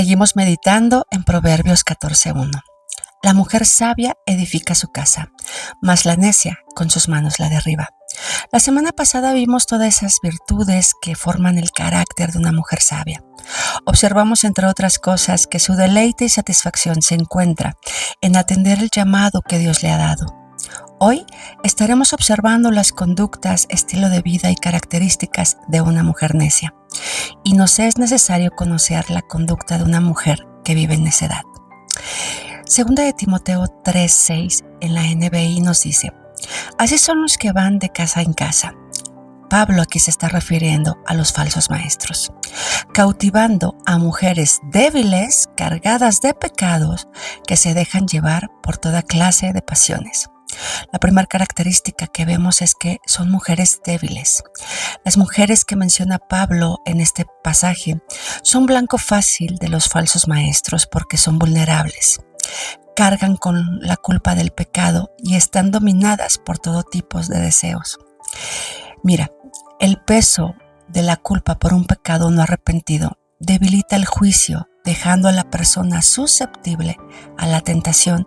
Seguimos meditando en Proverbios 14:1. La mujer sabia edifica su casa, mas la necia con sus manos la derriba. La semana pasada vimos todas esas virtudes que forman el carácter de una mujer sabia. Observamos, entre otras cosas, que su deleite y satisfacción se encuentra en atender el llamado que Dios le ha dado. Hoy estaremos observando las conductas, estilo de vida y características de una mujer necia. Y nos es necesario conocer la conducta de una mujer que vive en necedad. Segunda de Timoteo 3:6 en la NBI nos dice: así son los que van de casa en casa. Pablo aquí se está refiriendo a los falsos maestros, cautivando a mujeres débiles, cargadas de pecados, que se dejan llevar por toda clase de pasiones. La primera característica que vemos es que son mujeres débiles. Las mujeres que menciona Pablo en este pasaje son blanco fácil de los falsos maestros porque son vulnerables. Cargan con la culpa del pecado y están dominadas por todo tipo de deseos. Mira, el peso de la culpa por un pecado no arrepentido debilita el juicio, dejando a la persona susceptible a la tentación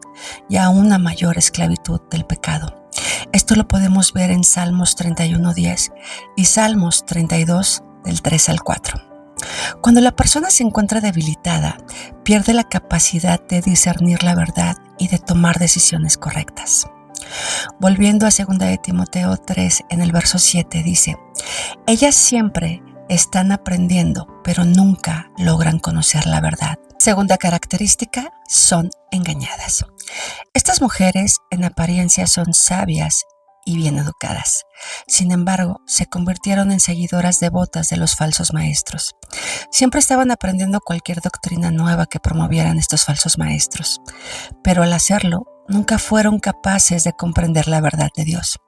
y a una mayor esclavitud del pecado. Esto lo podemos ver en Salmos 31:10 y Salmos 32 del 3 al 4. Cuando la persona se encuentra debilitada, pierde la capacidad de discernir la verdad y de tomar decisiones correctas. Volviendo a 2 de Timoteo 3, en el verso 7 dice: ellas siempre están aprendiendo, pero nunca logran conocer la verdad. Segunda característica, son engañadas. Estas mujeres en apariencia son sabias y bien educadas. Sin embargo, se convirtieron en seguidoras devotas de los falsos maestros. Siempre estaban aprendiendo cualquier doctrina nueva que promovieran estos falsos maestros, pero al hacerlo, nunca fueron capaces de comprender la verdad de Dios.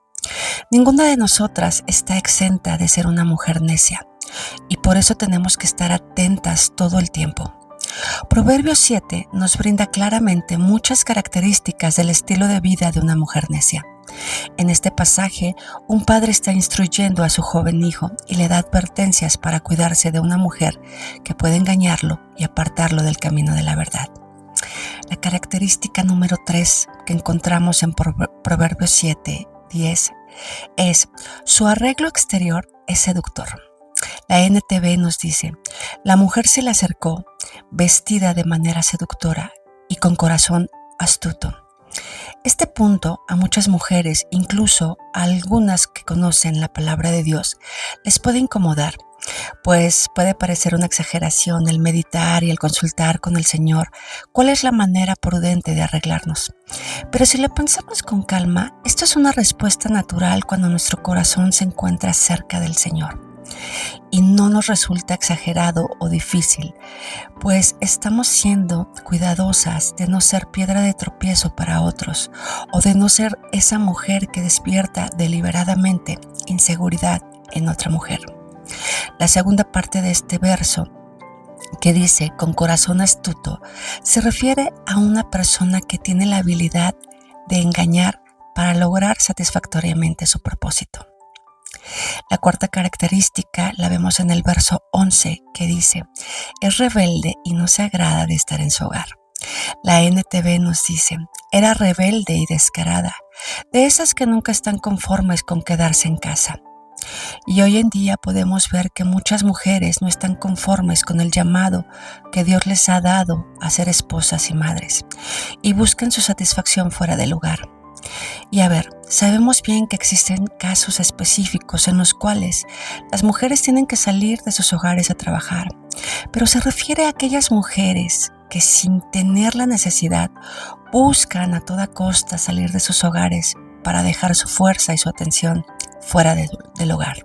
Ninguna de nosotras está exenta de ser una mujer necia, y por eso tenemos que estar atentas todo el tiempo. Proverbios 7 nos brinda claramente muchas características del estilo de vida de una mujer necia. En este pasaje, un padre está instruyendo a su joven hijo y le da advertencias para cuidarse de una mujer que puede engañarlo y apartarlo del camino de la verdad. La característica número 3 que encontramos en Proverbios 7:10 es: su arreglo exterior es seductor. La NTV nos dice: la mujer se le acercó vestida de manera seductora y con corazón astuto. Este punto a muchas mujeres, incluso a algunas que conocen la palabra de Dios, les puede incomodar, pues puede parecer una exageración el meditar y el consultar con el Señor cuál es la manera prudente de arreglarnos. Pero si lo pensamos con calma, esto es una respuesta natural cuando nuestro corazón se encuentra cerca del Señor. Y no nos resulta exagerado o difícil, pues estamos siendo cuidadosas de no ser piedra de tropiezo para otros o de no ser esa mujer que despierta deliberadamente inseguridad en otra mujer. La segunda parte de este verso, que dice con corazón astuto, se refiere a una persona que tiene la habilidad de engañar para lograr satisfactoriamente su propósito. La cuarta característica la vemos en el verso 11, que dice: es rebelde y no se agrada de estar en su hogar. La NTV nos dice: era rebelde y descarada, de esas que nunca están conformes con quedarse en casa. Y hoy en día podemos ver que muchas mujeres no están conformes con el llamado que Dios les ha dado a ser esposas y madres, y buscan su satisfacción fuera del hogar. Y a ver, sabemos bien que existen casos específicos en los cuales las mujeres tienen que salir de sus hogares a trabajar, pero se refiere a aquellas mujeres que sin tener la necesidad buscan a toda costa salir de sus hogares para dejar su fuerza y su atención fuera del hogar.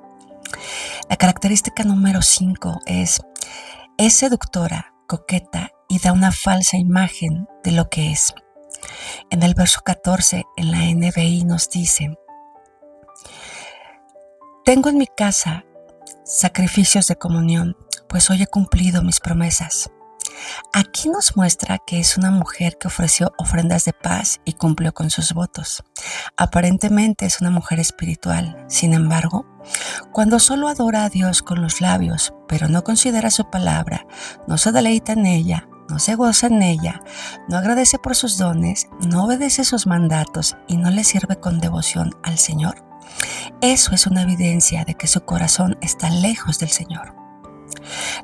La característica número 5 es seductora, coqueta y da una falsa imagen de lo que es. En el verso 14 en la NBI nos dice: tengo en mi casa sacrificios de comunión, pues hoy he cumplido mis promesas. Aquí nos muestra que es una mujer que ofreció ofrendas de paz y cumplió con sus votos. Aparentemente es una mujer espiritual. Sin embargo, cuando solo adora a Dios con los labios, pero no considera su palabra, no se deleita en ella, no se goza en ella, no agradece por sus dones, no obedece sus mandatos y no le sirve con devoción al Señor, eso es una evidencia de que su corazón está lejos del Señor.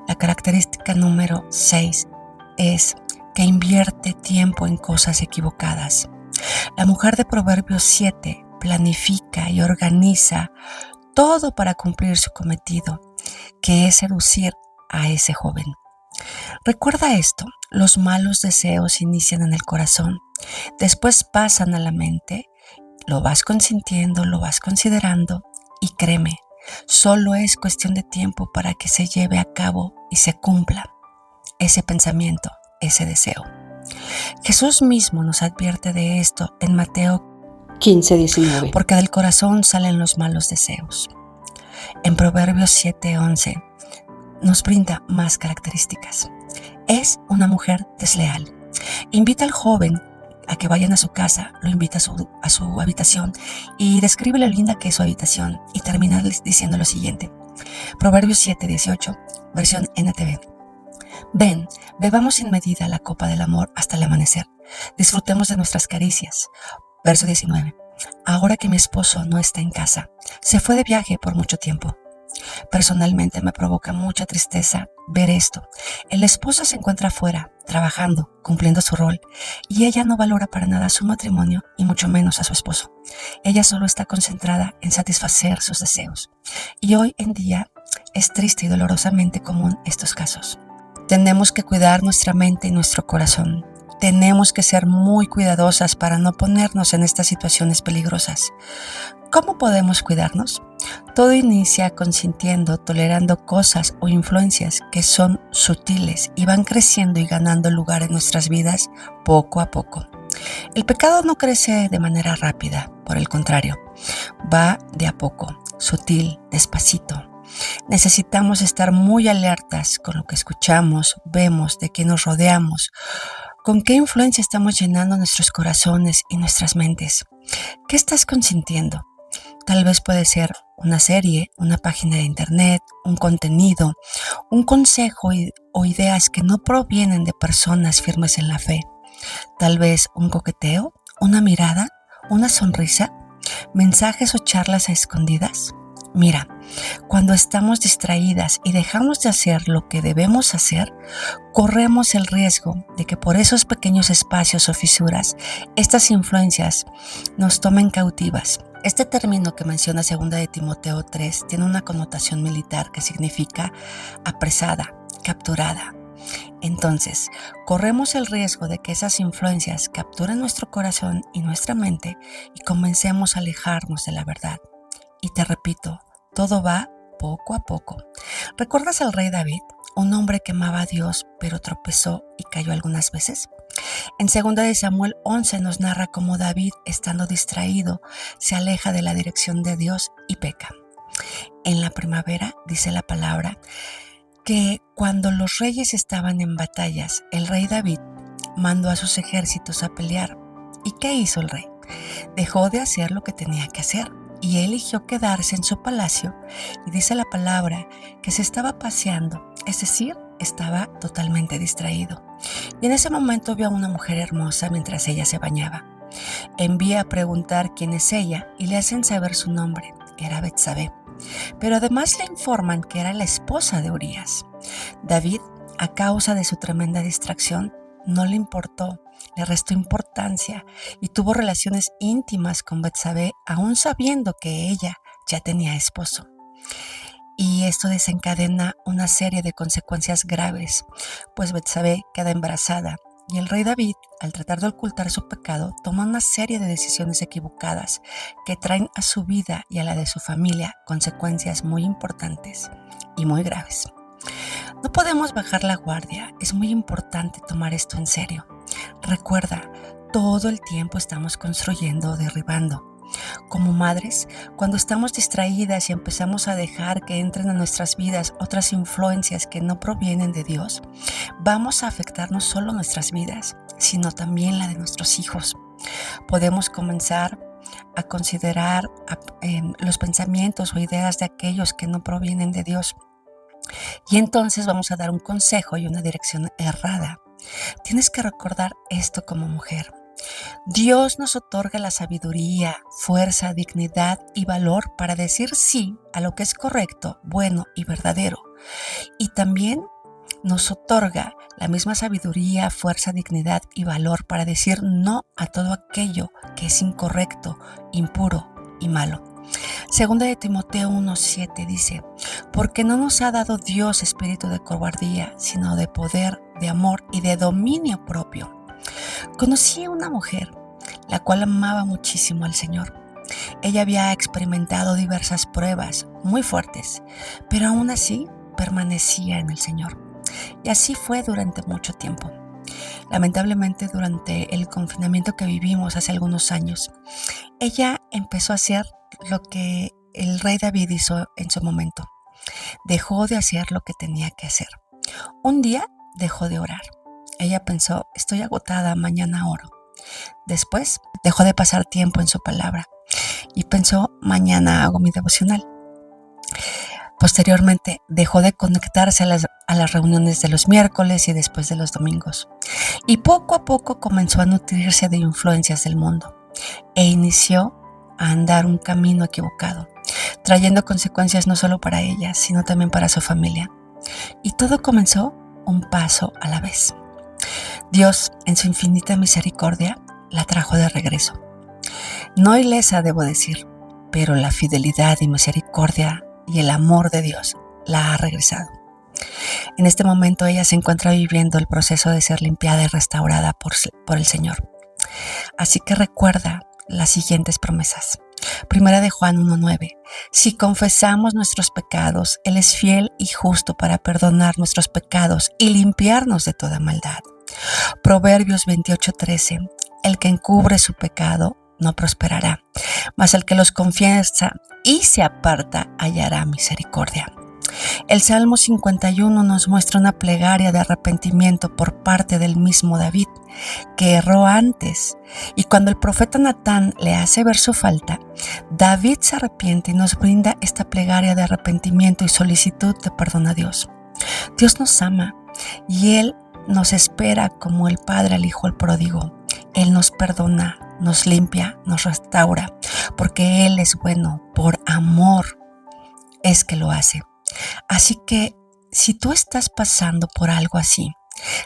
La característica número 6 es que invierte tiempo en cosas equivocadas. La mujer de Proverbios 7 planifica y organiza todo para cumplir su cometido, que es seducir a ese joven. Recuerda esto, los malos deseos inician en el corazón, después pasan a la mente, lo vas consintiendo, lo vas considerando y créeme, solo es cuestión de tiempo para que se lleve a cabo y se cumpla ese pensamiento, ese deseo. Jesús mismo nos advierte de esto en Mateo 15:19, porque del corazón salen los malos deseos. En Proverbios 7:11 nos brinda más características. Es una mujer desleal. Invita al joven a que vayan a su casa, lo invita a su habitación y describe lo linda que es su habitación y termina diciendo lo siguiente. Proverbios 7:18, versión NTV. Ven, bebamos sin medida la copa del amor hasta el amanecer. Disfrutemos de nuestras caricias. Verso 19. Ahora que mi esposo no está en casa, se fue de viaje por mucho tiempo. Personalmente me provoca mucha tristeza ver esto. El esposo se encuentra afuera, trabajando, cumpliendo su rol, y ella no valora para nada su matrimonio y mucho menos a su esposo. Ella solo está concentrada en satisfacer sus deseos. Y hoy en día es triste y dolorosamente común estos casos. Tenemos que cuidar nuestra mente y nuestro corazón. Tenemos que ser muy cuidadosas para no ponernos en estas situaciones peligrosas. ¿Cómo podemos cuidarnos? Todo inicia consintiendo, tolerando cosas o influencias que son sutiles y van creciendo y ganando lugar en nuestras vidas poco a poco. El pecado no crece de manera rápida, por el contrario, va de a poco, sutil, despacito. Necesitamos estar muy alertas con lo que escuchamos, vemos, de qué nos rodeamos, con qué influencia estamos llenando nuestros corazones y nuestras mentes. ¿Qué estás consintiendo? Tal vez puede ser una serie, una página de internet, un contenido, un consejo o ideas que no provienen de personas firmes en la fe. Tal vez un coqueteo, una mirada, una sonrisa, mensajes o charlas a escondidas. Mira, cuando estamos distraídas y dejamos de hacer lo que debemos hacer, corremos el riesgo de que por esos pequeños espacios o fisuras, estas influencias nos tomen cautivas. Este término que menciona 2 de Timoteo 3 tiene una connotación militar que significa apresada, capturada. Entonces, corremos el riesgo de que esas influencias capturen nuestro corazón y nuestra mente y comencemos a alejarnos de la verdad. Y te repito, todo va poco a poco. ¿Recuerdas al rey David? Un hombre que amaba a Dios, pero tropezó y cayó algunas veces. En 2 de Samuel 11 nos narra cómo David, estando distraído, se aleja de la dirección de Dios y peca. En la primavera, dice la palabra, que cuando los reyes estaban en batallas, el rey David mandó a sus ejércitos a pelear. ¿Y qué hizo el rey? Dejó de hacer lo que tenía que hacer y eligió quedarse en su palacio, y dice la palabra que se estaba paseando, es decir, estaba totalmente distraído. Y en ese momento vio a una mujer hermosa mientras ella se bañaba. Envía a preguntar quién es ella y le hacen saber su nombre, era Betsabé. Pero además le informan que era la esposa de Urías. David, a causa de su tremenda distracción, no le importó, le restó importancia y tuvo relaciones íntimas con Betsabé, aún sabiendo que ella ya tenía esposo. Y esto desencadena una serie de consecuencias graves, pues Betsabé queda embarazada y el rey David, al tratar de ocultar su pecado, toma una serie de decisiones equivocadas que traen a su vida y a la de su familia consecuencias muy importantes y muy graves. No podemos bajar la guardia, es muy importante tomar esto en serio. Recuerda, todo el tiempo estamos construyendo o derribando. Como madres, cuando estamos distraídas y empezamos a dejar que entren a nuestras vidas otras influencias que no provienen de Dios, vamos a afectar no solo nuestras vidas, sino también la de nuestros hijos. Podemos comenzar a considerar los pensamientos o ideas de aquellos que no provienen de Dios. Y entonces vamos a dar un consejo y una dirección errada. tienes que recordar esto como mujer. Dios nos otorga la sabiduría, fuerza, dignidad y valor para decir sí a lo que es correcto, bueno y verdadero. Y también nos otorga la misma sabiduría, fuerza, dignidad y valor para decir no a todo aquello que es incorrecto, impuro y malo. Segunda de Timoteo 1:7 dice, porque no nos ha dado Dios espíritu de cobardía, sino de poder, de amor y de dominio propio. Conocí a una mujer, la cual amaba muchísimo al Señor. Ella había experimentado diversas pruebas muy fuertes, pero aún así permanecía en el Señor. Y así fue durante mucho tiempo. Lamentablemente, durante el confinamiento que vivimos hace algunos años, ella empezó a hacer lo que el rey David hizo en su momento. Dejó de hacer lo que tenía que hacer. Un día dejó de orar. Ella pensó, estoy agotada, mañana oro. Después dejó de pasar tiempo en su palabra y pensó, mañana hago mi devocional. Posteriormente dejó de conectarse a las reuniones de los miércoles y después de los domingos. Y poco a poco comenzó a nutrirse de influencias del mundo e inició a andar un camino equivocado, trayendo consecuencias no solo para ella, sino también para su familia. Y todo comenzó un paso a la vez. Dios, en su infinita misericordia, la trajo de regreso. No ilesa, debo decir, pero la fidelidad y misericordia y el amor de Dios la ha regresado. En este momento ella se encuentra viviendo el proceso de ser limpiada y restaurada por el Señor. Así que recuerda las siguientes promesas. Primera de Juan 1:9. Si confesamos nuestros pecados, Él es fiel y justo para perdonar nuestros pecados y limpiarnos de toda maldad. Proverbios 28:13. El que encubre su pecado no prosperará, mas el que los confiesa y se aparta hallará misericordia. El Salmo 51 nos muestra una plegaria de arrepentimiento por parte del mismo David, que erró antes, y cuando el profeta Natán le hace ver su falta, David se arrepiente y nos brinda esta plegaria de arrepentimiento y solicitud de perdón a Dios. Dios nos ama y Él nos espera como el Padre al Hijo al pródigo. Él nos perdona, nos limpia, nos restaura, porque Él es bueno, por amor es que lo hace. Así que si tú estás pasando por algo así,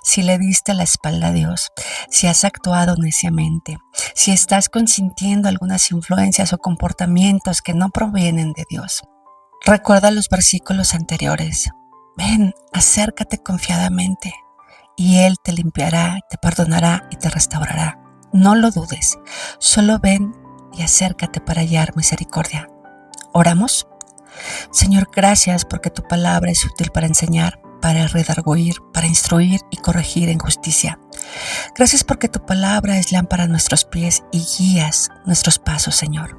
si le diste la espalda a Dios, si has actuado neciamente, si estás consintiendo algunas influencias o comportamientos que no provienen de Dios, recuerda los versículos anteriores. Ven, acércate confiadamente y Él te limpiará, te perdonará y te restaurará. No lo dudes, solo ven y acércate para hallar misericordia. ¿Oramos? Señor, gracias porque tu palabra es útil para enseñar, para redarguir, para instruir y corregir en justicia. Gracias porque tu palabra es lámpara a nuestros pies y guías nuestros pasos, Señor.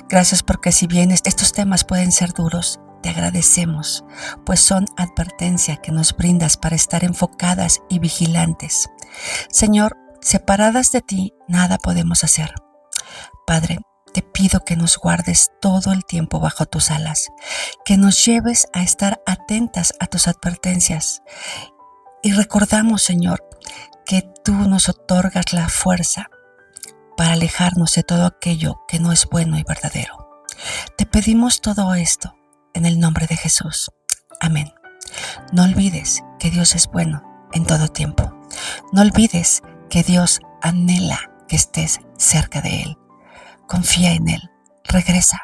Gracias porque si bien estos temas pueden ser duros, te agradecemos, pues son advertencia que nos brindas para estar enfocadas y vigilantes. Señor, separadas de ti, nada podemos hacer. Padre, te pido que nos guardes todo el tiempo bajo tus alas, que nos lleves a estar atentas a tus advertencias. Y recordamos, Señor, que tú nos otorgas la fuerza para alejarnos de todo aquello que no es bueno y verdadero. Te pedimos todo esto en el nombre de Jesús. Amén. No olvides que Dios es bueno en todo tiempo. No olvides que Dios anhela que estés cerca de Él. Confía en Él. Regresa.